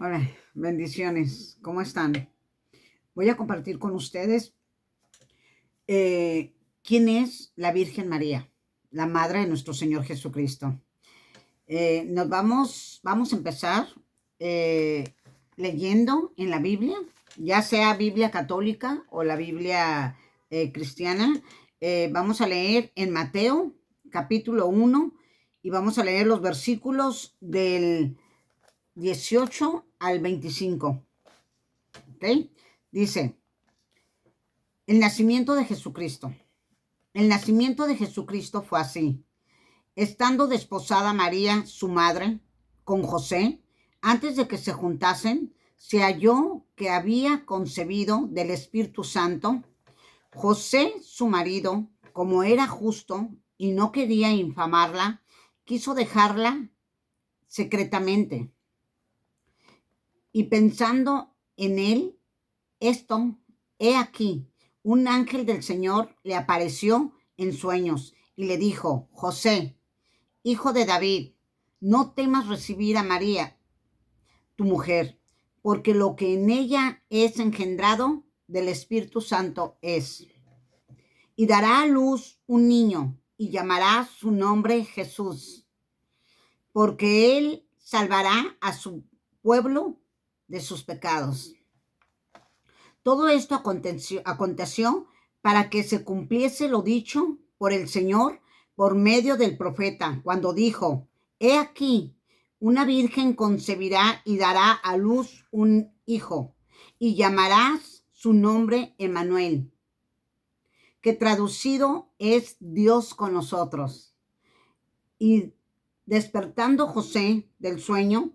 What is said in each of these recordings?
Hola, bendiciones. ¿Cómo están? Voy a compartir con ustedes quién es la Virgen María, la Madre de nuestro Señor Jesucristo. Vamos a empezar eh, leyendo en la Biblia, ya sea Biblia católica o la Biblia cristiana. Vamos a leer en Mateo, capítulo 1, y vamos a leer los versículos del 18 al 25. ¿Ok? Dice, el nacimiento de Jesucristo. El nacimiento de Jesucristo fue así. Estando desposada María, su madre, con José, antes de que se juntasen, se halló que había concebido del Espíritu Santo. José, su marido, como era justo y no quería infamarla, quiso dejarla secretamente. Y pensando en él, he aquí, un ángel del Señor le apareció en sueños y le dijo, José, hijo de David, no temas recibir a María, tu mujer, porque lo que en ella es engendrado del Espíritu Santo es. Y dará a luz un niño y llamará su nombre Jesús, porque él salvará a su pueblo de sus pecados. Todo esto aconteció para que se cumpliese lo dicho por el Señor por medio del profeta, cuando dijo, he aquí, una virgen concebirá y dará a luz un hijo, y llamarás su nombre Emmanuel, que traducido es Dios con nosotros. Y despertando José del sueño,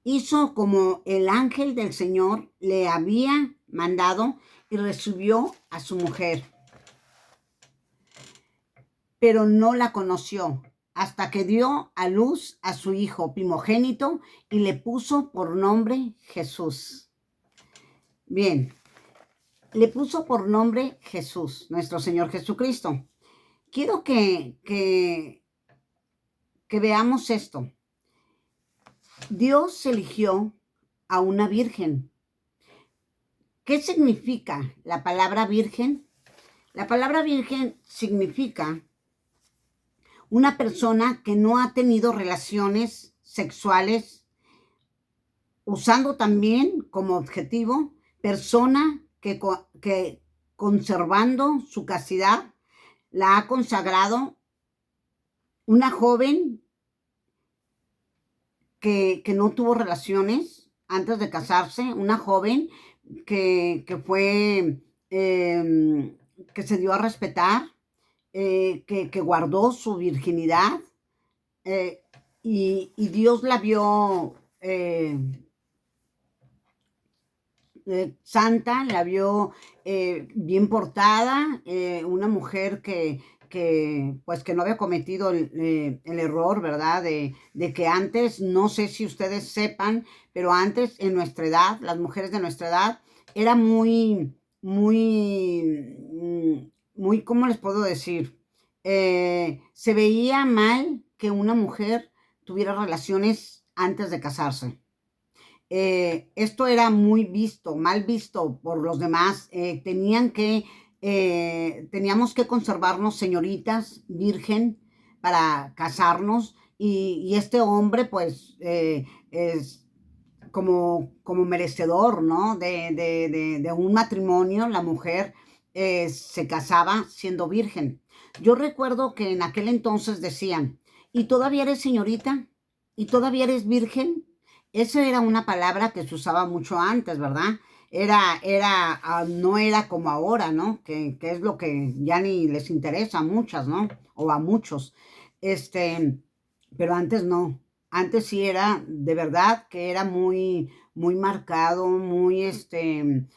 hizo como el ángel del Señor le había mandado y recibió a su mujer. Pero no la conoció hasta que dio a luz a su hijo primogénito y le puso por nombre Jesús. Bien, le puso por nombre Jesús, nuestro Señor Jesucristo. Quiero que veamos esto. Dios eligió a una virgen. ¿Qué significa la palabra virgen? La palabra virgen significa una persona que no ha tenido relaciones sexuales, usando también como objetivo persona que conservando su castidad la ha consagrado, una joven que no tuvo relaciones antes de casarse, una joven que fue, que se dio a respetar, que guardó su virginidad, y Dios la vio santa, la vio bien portada, una mujer pues que no había cometido el error, ¿verdad? De que antes, no sé si ustedes sepan, pero antes en nuestra edad, las mujeres de nuestra edad, era muy, ¿cómo les puedo decir? Se veía mal que una mujer tuviera relaciones antes de casarse. Esto era mal visto por los demás. Teníamos que conservarnos señoritas, virgen, para casarnos. Y este hombre, pues, es como merecedor, ¿no? De un matrimonio. La mujer se casaba siendo virgen. Yo recuerdo que en aquel entonces decían, ¿y todavía eres señorita? ¿Y todavía eres virgen? Esa era una palabra que se usaba mucho antes, ¿verdad? No era como ahora, ¿no? Que es lo que ya ni les interesa a muchas, ¿no? O a muchos. Pero antes no. Antes sí era, de verdad, que era muy marcado,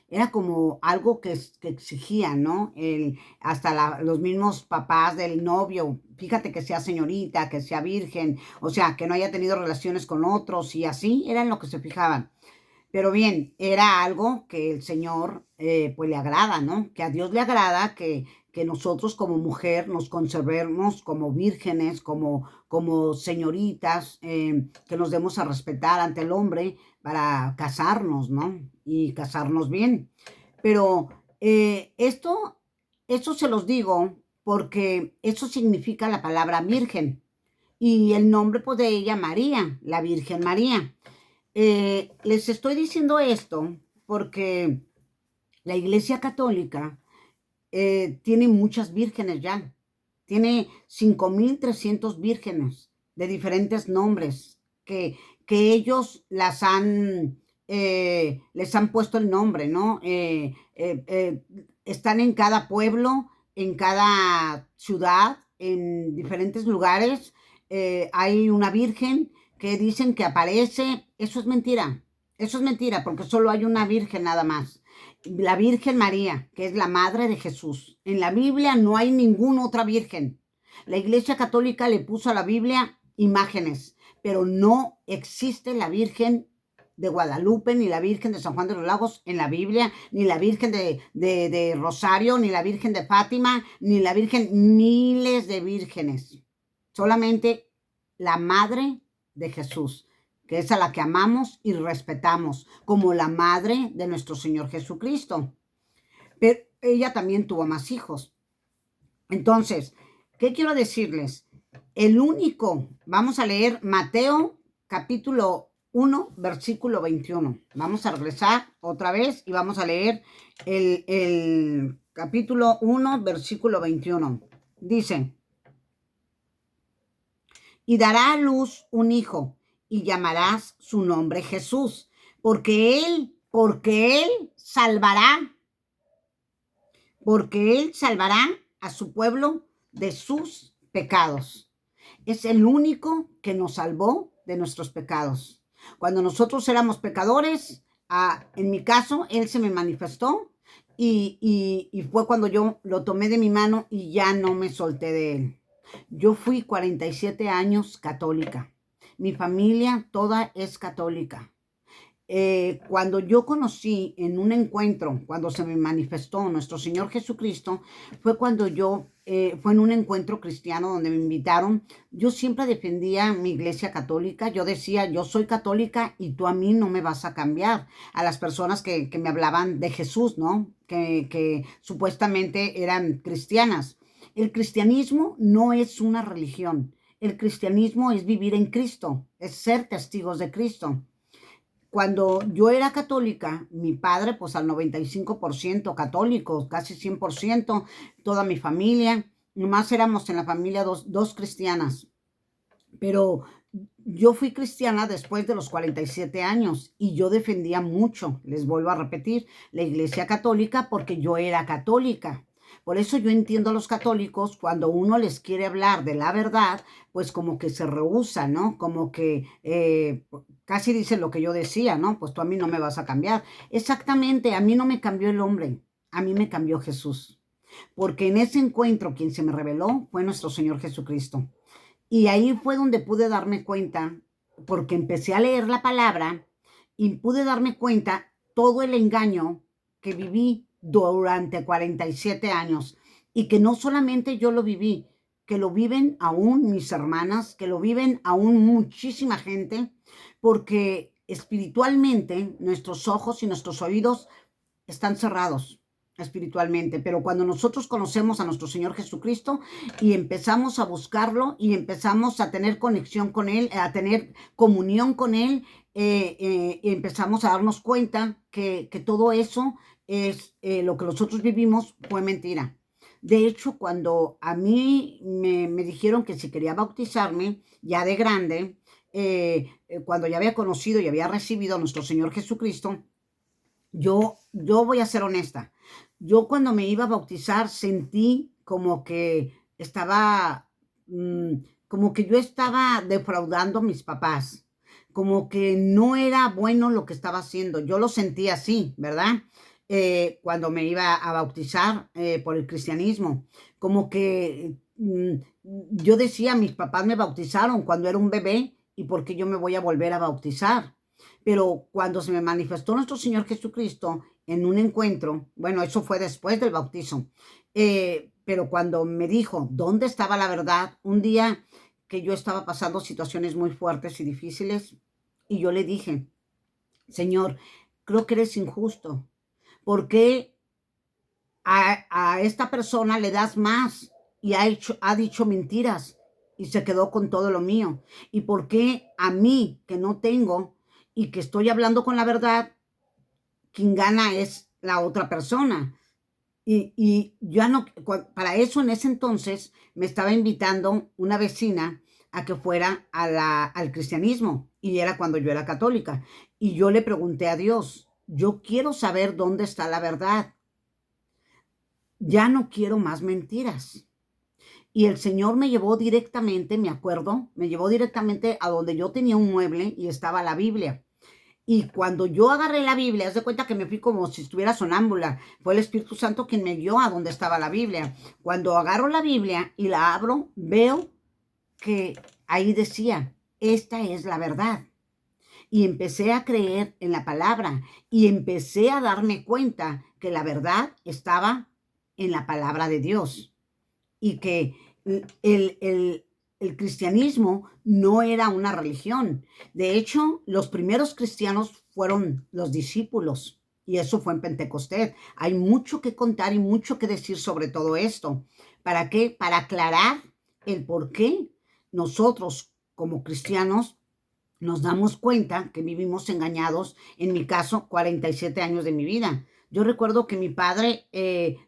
era como algo que exigía, ¿no? Hasta los mismos papás del novio, fíjate que sea señorita, que sea virgen, o sea, que no haya tenido relaciones con otros y así, era en lo que se fijaban. Pero bien, era algo que el Señor pues le agrada, ¿no? Que a Dios le agrada que nosotros como mujer nos conservemos como vírgenes, como señoritas, que nos demos a respetar ante el hombre para casarnos, ¿no? Y casarnos bien. Pero esto se los digo porque eso significa la palabra virgen y el nombre pues de ella María, la Virgen María. Les estoy diciendo esto porque la Iglesia Católica tiene muchas vírgenes ya. Tiene 5,300 vírgenes de diferentes nombres que ellos les han puesto el nombre, ¿no? Están en cada pueblo, en cada ciudad, en diferentes lugares. Hay una virgen que dicen que aparece. Eso es mentira. Eso es mentira porque solo hay una virgen nada más, la Virgen María, que es la madre de Jesús. En la Biblia no hay ninguna otra virgen. La Iglesia Católica le puso a la Biblia imágenes, pero no existe la Virgen de Guadalupe, ni la Virgen de San Juan de los Lagos en la Biblia, ni la Virgen de Rosario, ni la Virgen de Fátima, ni la Virgen, miles de vírgenes. Solamente la madre de Jesús, que es a la que amamos y respetamos, como la madre de nuestro Señor Jesucristo. Pero ella también tuvo más hijos. Entonces, ¿qué quiero decirles? Vamos a leer Mateo capítulo 1, versículo 21. Vamos a regresar otra vez y vamos a leer el capítulo 1, versículo 21. Dice, y dará a luz un hijo, y llamarás su nombre Jesús, porque él salvará a su pueblo de sus pecados. Es el único que nos salvó de nuestros pecados. Cuando nosotros éramos pecadores, en mi caso, él se me manifestó y fue cuando yo lo tomé de mi mano y ya no me solté de él. Yo fui 47 años católica. Mi familia toda es católica. Cuando yo conocí en un encuentro, cuando se me manifestó nuestro Señor Jesucristo, fue fue en un encuentro cristiano donde me invitaron. Yo siempre defendía mi iglesia católica. Yo decía, yo soy católica y tú a mí no me vas a cambiar. A las personas que me hablaban de Jesús, ¿no? Que supuestamente eran cristianas. El cristianismo no es una religión. El cristianismo es vivir en Cristo, es ser testigos de Cristo. Cuando yo era católica, mi padre, pues al 95% católico, casi 100%, toda mi familia, nomás éramos en la familia dos cristianas. Pero yo fui cristiana después de los 47 años y yo defendía mucho, les vuelvo a repetir, la Iglesia Católica porque yo era católica. Por eso yo entiendo a los católicos cuando uno les quiere hablar de la verdad, pues como que se rehúsa, ¿no? Como que casi dicen lo que yo decía, ¿no? Pues tú a mí no me vas a cambiar. Exactamente, a mí no me cambió el hombre, a mí me cambió Jesús. Porque en ese encuentro quien se me reveló fue nuestro Señor Jesucristo. Y ahí fue donde pude darme cuenta, porque empecé a leer la palabra y pude darme cuenta todo el engaño que viví durante 47 años y que no solamente yo lo viví, que lo viven aún mis hermanas, que lo viven aún muchísima gente, porque espiritualmente nuestros ojos y nuestros oídos están cerrados espiritualmente, pero cuando nosotros conocemos a nuestro Señor Jesucristo y empezamos a buscarlo y empezamos a tener conexión con Él, a tener comunión con Él, y empezamos a darnos cuenta que todo eso es lo que nosotros vivimos fue mentira. De hecho, cuando a mí me dijeron que si quería bautizarme, ya de grande, cuando ya había conocido y había recibido a nuestro Señor Jesucristo, yo voy a ser honesta. Yo cuando me iba a bautizar sentí como que como que yo estaba defraudando a mis papás, como que no era bueno lo que estaba haciendo. Yo lo sentí así, ¿verdad? Cuando me iba a bautizar por el cristianismo, como que yo decía, mis papás me bautizaron cuando era un bebé y ¿por qué yo me voy a volver a bautizar? Pero cuando se me manifestó nuestro Señor Jesucristo en un encuentro, bueno, eso fue después del bautizo, pero cuando me dijo dónde estaba la verdad, un día que yo estaba pasando situaciones muy fuertes y difíciles, y yo le dije, Señor, creo que eres injusto. ¿Por qué a esta persona le das más y ha dicho mentiras y se quedó con todo lo mío? ¿Y por qué a mí, que no tengo y que estoy hablando con la verdad, quien gana es la otra persona? Y ya no, para eso en ese entonces me estaba invitando una vecina a que fuera al cristianismo, y era cuando yo era católica. Y yo le pregunté a Dios, yo quiero saber dónde está la verdad, ya no quiero más mentiras. Y el Señor me llevó directamente, me acuerdo, me llevó directamente a donde yo tenía un mueble y estaba la Biblia. Y cuando yo agarré la Biblia, haz de cuenta que me fui como si estuviera sonámbula. Fue el Espíritu Santo quien me guió a donde estaba la Biblia. Cuando agarro la Biblia y la abro, veo que ahí decía, esta es la verdad. Y empecé a creer en la palabra y empecé a darme cuenta que la verdad estaba en la palabra de Dios, y que el, el, el cristianismo no era una religión. De hecho, los primeros cristianos fueron los discípulos, y eso fue en Pentecostés. Hay mucho que contar y mucho que decir sobre todo esto. ¿Para qué? Para aclarar el por qué nosotros como cristianos nos damos cuenta que vivimos engañados, en mi caso, 47 años de mi vida. Yo recuerdo que mi padre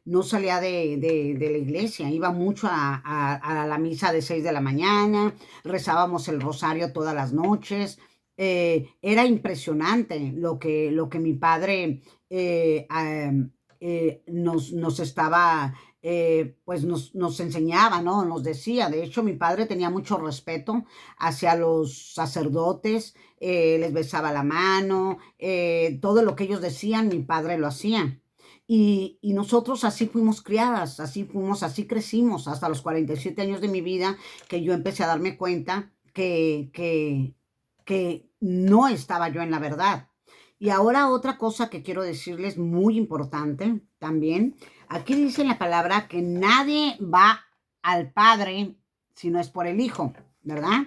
no salía de la iglesia, iba mucho a la misa de 6 de la mañana, rezábamos el rosario todas las noches. Era impresionante lo que mi padre nos estaba, pues nos enseñaba, ¿no? Nos decía. De hecho, mi padre tenía mucho respeto hacia los sacerdotes, les besaba la mano, todo lo que ellos decían, mi padre lo hacía. Y nosotros así fuimos criadas, así crecimos hasta los 47 años de mi vida, que yo empecé a darme cuenta que no estaba yo en la verdad. Y ahora otra cosa que quiero decirles muy importante también. Aquí dice en la palabra que nadie va al Padre si no es por el Hijo, ¿verdad?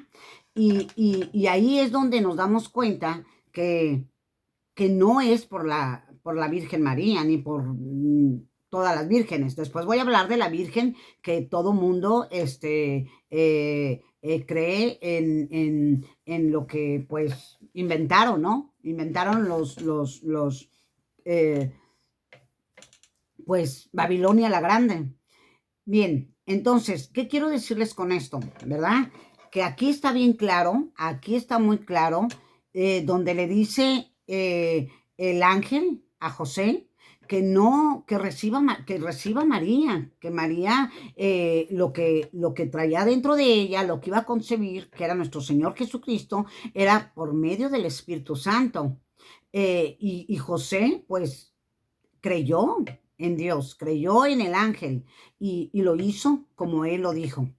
Y ahí es donde nos damos cuenta que no es por la Virgen María, ni por todas las vírgenes. Después voy a hablar de la Virgen que todo mundo cree en lo que pues inventaron, ¿no? Inventaron eh, pues Babilonia la Grande. Bien, entonces, ¿qué quiero decirles con esto? ¿Verdad? Que aquí está bien claro, aquí está muy claro, donde le dice el ángel a José que no, que reciba a María, que María lo que traía dentro de ella, lo que iba a concebir, que era nuestro Señor Jesucristo, era por medio del Espíritu Santo. Y José, pues, creyó en Dios, creyó en el ángel, y lo hizo como él lo dijo.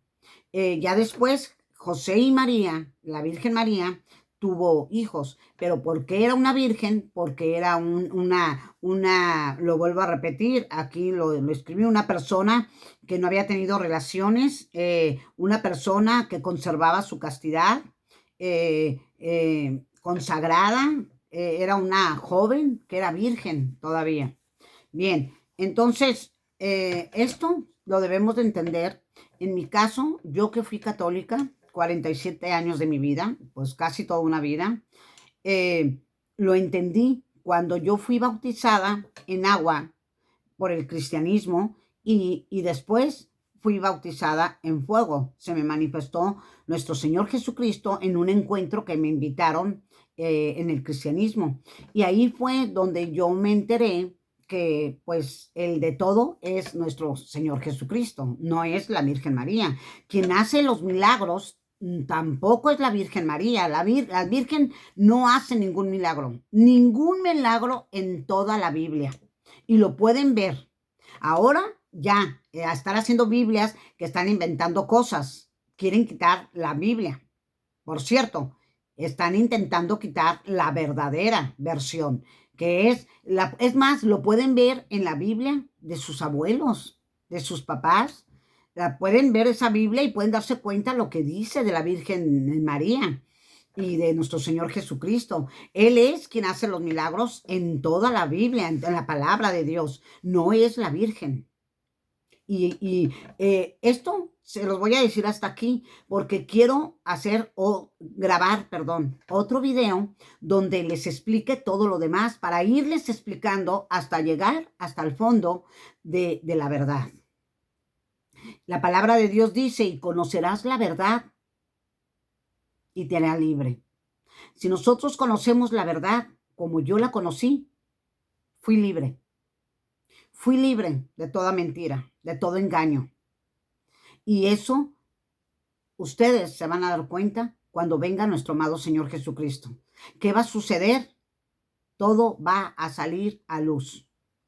Ya después, José y María, la Virgen María, tuvo hijos, pero ¿por qué era una virgen? Porque era lo vuelvo a repetir, aquí lo escribí, una persona que no había tenido relaciones, una persona que conservaba su castidad, consagrada, era una joven que era virgen todavía. Bien, entonces, esto lo debemos de entender. En mi caso, yo que fui católica, 47 años de mi vida, pues casi toda una vida, eh, lo entendí cuando yo fui bautizada en agua por el cristianismo, y después fui bautizada en fuego. Se me manifestó nuestro Señor Jesucristo en un encuentro que me invitaron en el cristianismo. Y ahí fue donde yo me enteré que pues el de todo es nuestro Señor Jesucristo, no es la Virgen María. Quien hace los milagros tampoco es la Virgen María. La Virgen no hace ningún milagro en toda la Biblia. Y lo pueden ver. Ahora ya, a estar haciendo Biblias que están inventando cosas, quieren quitar la Biblia. Por cierto, están intentando quitar la verdadera versión, que es más, lo pueden ver en la Biblia de sus abuelos, de sus papás. pueden ver esa Biblia y pueden darse cuenta lo que dice de la Virgen María y de nuestro Señor Jesucristo. Él es quien hace los milagros en toda la Biblia, en la palabra de Dios. No es la Virgen. Esto se los voy a decir hasta aquí porque quiero hacer o grabar, perdón, otro video donde les explique todo lo demás para irles explicando hasta llegar hasta el fondo de la verdad. La palabra de Dios dice, y conocerás la verdad y te hará libre. Si nosotros conocemos la verdad como yo la conocí, fui libre. Fui libre de toda mentira, de todo engaño. Y eso ustedes se van a dar cuenta cuando venga nuestro amado Señor Jesucristo. ¿Qué va a suceder? Todo va a salir a luz.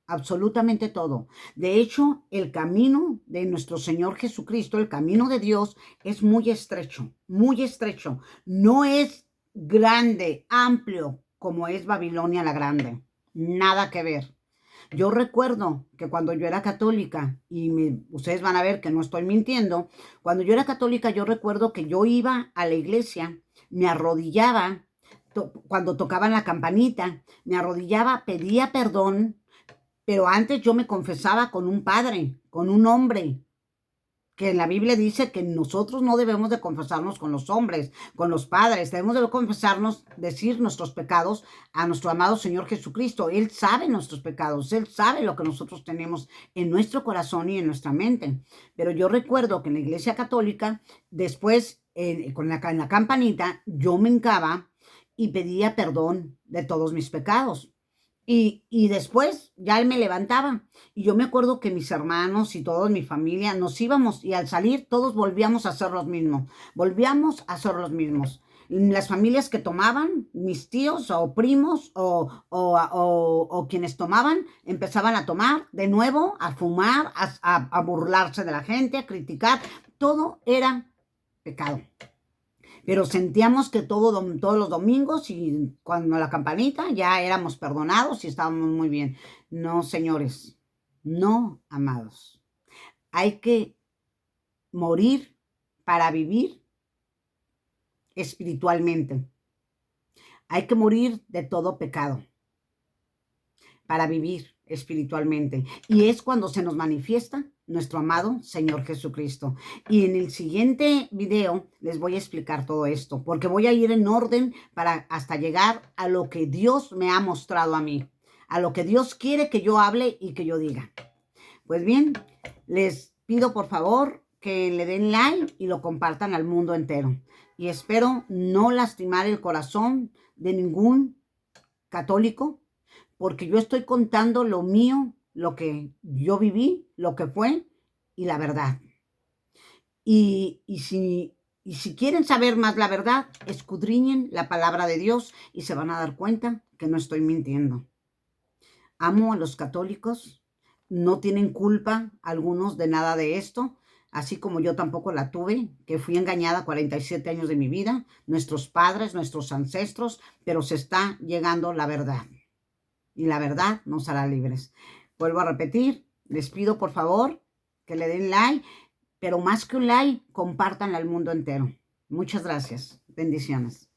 Absolutamente todo. De hecho, el camino de nuestro Señor Jesucristo, el camino de Dios, es muy estrecho, muy estrecho. No es grande, amplio, como es Babilonia la Grande. Nada que ver. Yo recuerdo que cuando yo era católica, y ustedes van a ver que no estoy mintiendo, cuando yo era católica yo recuerdo que yo iba a la iglesia, me arrodillaba, cuando tocaban la campanita, me arrodillaba, pedía perdón, pero antes yo me confesaba con un padre, con un hombre, que en la Biblia dice que nosotros no debemos de confesarnos con los hombres, con los padres, debemos de confesarnos, decir nuestros pecados a nuestro amado Señor Jesucristo. Él sabe nuestros pecados, Él sabe lo que nosotros tenemos en nuestro corazón y en nuestra mente. Pero yo recuerdo que en la iglesia católica, después, en la campanita, yo me hincaba y pedía perdón de todos mis pecados. Y después ya él me levantaba. Y yo me acuerdo que mis hermanos y toda mi familia nos íbamos y al salir todos volvíamos a hacer los mismos. Volvíamos a hacer los mismos. Las familias que tomaban, mis tíos o primos o quienes tomaban, empezaban a tomar de nuevo, a fumar, a burlarse de la gente, a criticar. Todo era pecado. Pero sentíamos que todos los domingos y cuando la campanita ya éramos perdonados y estábamos muy bien. No, señores, no, amados. Hay que morir para vivir espiritualmente. Hay que morir de todo pecado para vivir espiritualmente. Y es cuando se nos manifiesta nuestro amado Señor Jesucristo. Y en el siguiente video les voy a explicar todo esto, porque voy a ir en orden para hasta llegar a lo que Dios me ha mostrado a mí, a lo que Dios quiere que yo hable y que yo diga. Pues bien, les pido por favor que le den like y lo compartan al mundo entero. Y espero no lastimar el corazón de ningún católico, porque yo estoy contando lo mío, lo que yo viví, lo que fue y la verdad. Y si quieren saber más la verdad, escudriñen la palabra de Dios y se van a dar cuenta que no estoy mintiendo. Amo a los católicos, no tienen culpa algunos de nada de esto, así como yo tampoco la tuve, que fui engañada 47 años de mi vida, nuestros padres, nuestros ancestros, pero se está llegando la verdad. Y la verdad nos hará libres. Vuelvo a repetir, les pido por favor que le den like, pero más que un like, compártanlo al mundo entero. Muchas gracias. Bendiciones.